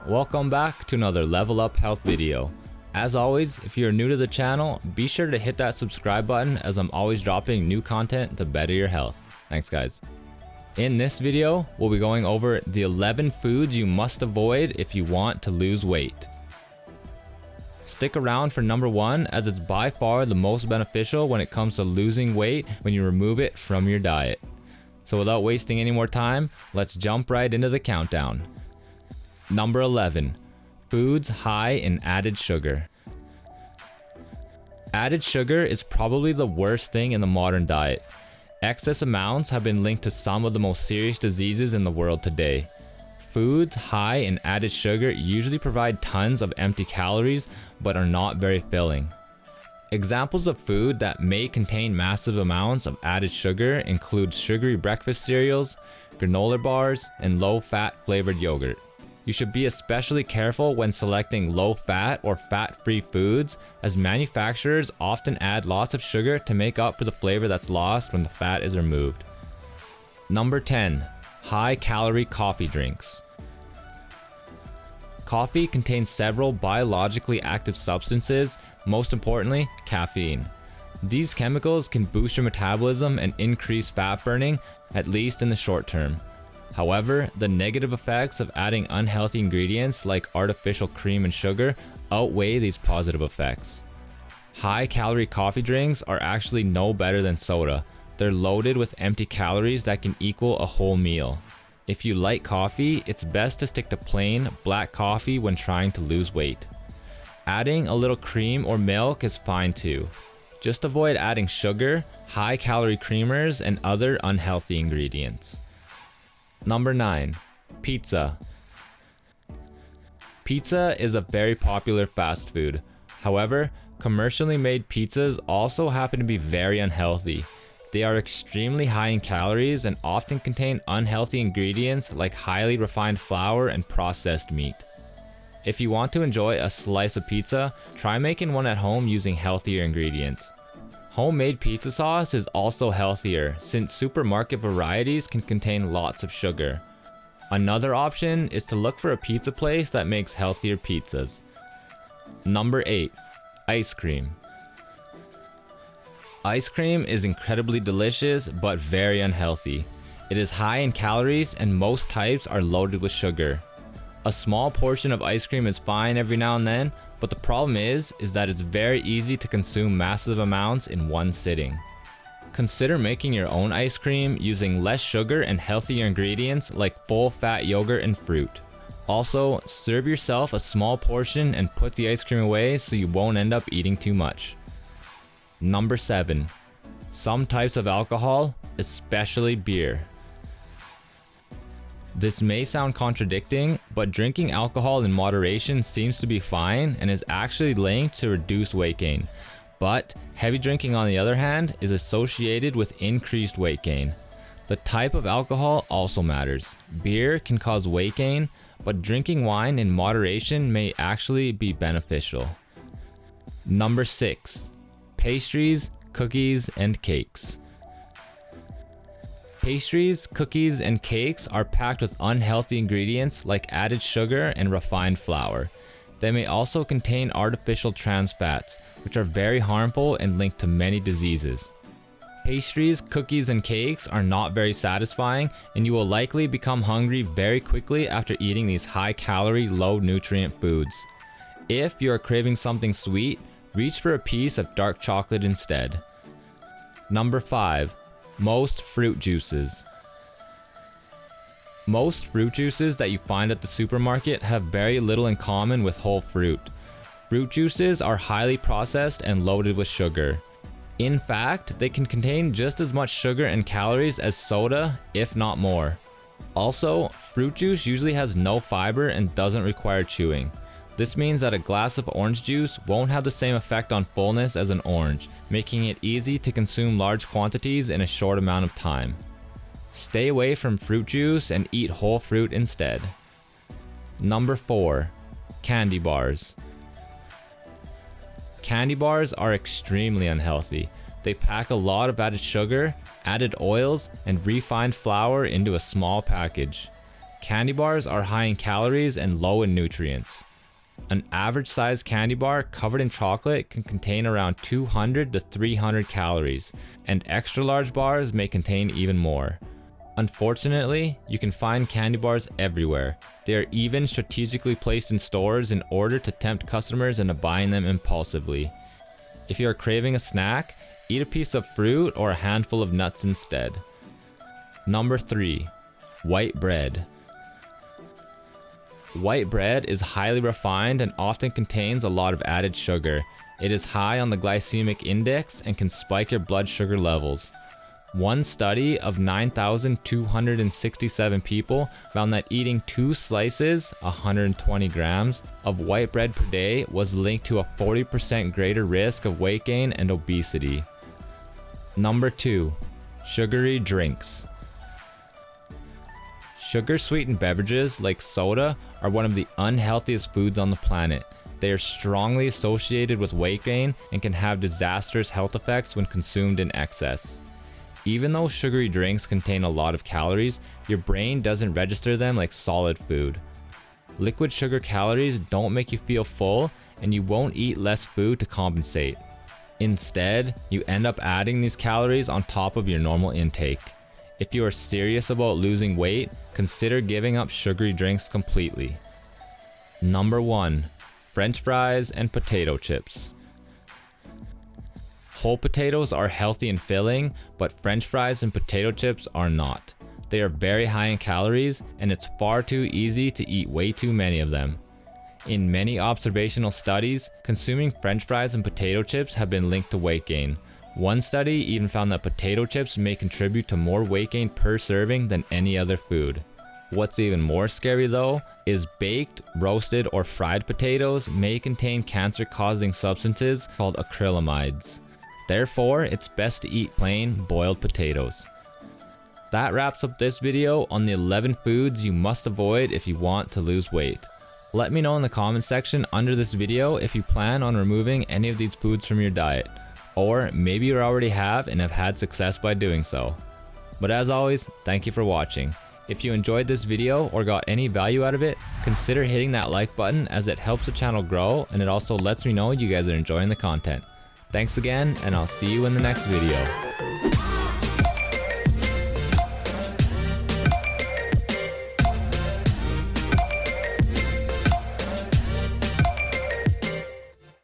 Welcome back to another Level Up Health video. As always, if you're new to the channel, be sure to hit that subscribe button as I'm always dropping new content to better your health. Thanks guys. In this video, we'll be going over the 11 foods you must avoid if you want to lose weight. Stick around for number 1 as it's by far the most beneficial when it comes to losing weight when you remove it from your diet. So without wasting any more time, let's jump right into the countdown. Number 11. Foods high in added sugar. Added sugar is probably the worst thing in the modern diet. Excess amounts have been linked to some of the most serious diseases in the world today. Foods high in added sugar usually provide tons of empty calories but are not very filling. Examples of food that may contain massive amounts of added sugar include sugary breakfast cereals, granola bars, and low-fat flavored yogurt. You should be especially careful when selecting low-fat or fat-free foods, as manufacturers often add lots of sugar to make up for the flavor that's lost when the fat is removed. Number 10. High-calorie coffee drinks. Coffee contains several biologically active substances, most importantly, caffeine. These chemicals can boost your metabolism and increase fat burning, at least in the short term. However, the negative effects of adding unhealthy ingredients like artificial cream and sugar outweigh these positive effects. High-calorie coffee drinks are actually no better than soda. They're loaded with empty calories that can equal a whole meal. If you like coffee, it's best to stick to plain black coffee when trying to lose weight. Adding a little cream or milk is fine too. Just avoid adding sugar, high-calorie creamers, and other unhealthy ingredients. Number 9. Pizza. Pizza is a very popular fast food. However, commercially made pizzas also happen to be very unhealthy. They are extremely high in calories and often contain unhealthy ingredients like highly refined flour and processed meat. If you want to enjoy a slice of pizza, try making one at home using healthier ingredients. Homemade pizza sauce is also healthier since supermarket varieties can contain lots of sugar. Another option is to look for a pizza place that makes healthier pizzas. Number 8. Ice cream. Ice cream is incredibly delicious but very unhealthy. It is high in calories and most types are loaded with sugar. A small portion of ice cream is fine every now and then, but the problem is that it's very easy to consume massive amounts in one sitting. Consider making your own ice cream using less sugar and healthier ingredients like full-fat yogurt and fruit. Also, serve yourself a small portion and put the ice cream away so you won't end up eating too much. Number 7. Some types of alcohol, especially beer. This may sound contradicting, but drinking alcohol in moderation seems to be fine and is actually linked to reduced weight gain. But heavy drinking, on the other hand, is associated with increased weight gain. The type of alcohol also matters. Beer can cause weight gain, but drinking wine in moderation may actually be beneficial. Number 6. Pastries, cookies, and cakes. Pastries, cookies, and cakes are packed with unhealthy ingredients like added sugar and refined flour. They may also contain artificial trans fats, which are very harmful and linked to many diseases. Pastries, cookies, and cakes are not very satisfying, and you will likely become hungry very quickly after eating these high-calorie, low-nutrient foods. If you are craving something sweet, reach for a piece of dark chocolate instead. Number 5. Most fruit juices. Most fruit juices that you find at the supermarket have very little in common with whole fruit. Fruit juices are highly processed and loaded with sugar. In fact, they can contain just as much sugar and calories as soda, if not more. Also, fruit juice usually has no fiber and doesn't require chewing. This means that a glass of orange juice won't have the same effect on fullness as an orange, making it easy to consume large quantities in a short amount of time. Stay away from fruit juice and eat whole fruit instead. Number 4. Candy bars. Candy bars are extremely unhealthy. They pack a lot of added sugar, added oils, and refined flour into a small package. Candy bars are high in calories and low in nutrients. An average sized candy bar covered in chocolate can contain around 200 to 300 calories, and extra large bars may contain even more. Unfortunately, you can find candy bars everywhere. They are even strategically placed in stores in order to tempt customers into buying them impulsively. If you are craving a snack, eat a piece of fruit or a handful of nuts instead. Number 3. White bread. White bread is highly refined and often contains a lot of added sugar. It is high on the glycemic index and can spike your blood sugar levels. One study of 9,267 people found that eating 2 slices, 120 grams, of white bread per day was linked to a 40% greater risk of weight gain and obesity. Number 2. Sugary drinks. Sugar-sweetened beverages like soda are one of the unhealthiest foods on the planet. They are strongly associated with weight gain and can have disastrous health effects when consumed in excess. Even though sugary drinks contain a lot of calories, your brain doesn't register them like solid food. Liquid sugar calories don't make you feel full, and you won't eat less food to compensate. Instead, you end up adding these calories on top of your normal intake. If you are serious about losing weight, consider giving up sugary drinks completely. Number 1. French fries and potato chips. Whole potatoes are healthy and filling, but French fries and potato chips are not. They are very high in calories, and it's far too easy to eat way too many of them. In many observational studies, consuming French fries and potato chips have been linked to weight gain. One study even found that potato chips may contribute to more weight gain per serving than any other food. What's even more scary though, is baked, roasted, or fried potatoes may contain cancer-causing substances called acrylamides. Therefore, it's best to eat plain, boiled potatoes. That wraps up this video on the 11 foods you must avoid if you want to lose weight. Let me know in the comment section under this video if you plan on removing any of these foods from your diet. Or maybe you already have and have had success by doing so. But as always, thank you for watching. If you enjoyed this video or got any value out of it, consider hitting that like button as it helps the channel grow, and it also lets me know you guys are enjoying the content. Thanks again, and I'll see you in the next video.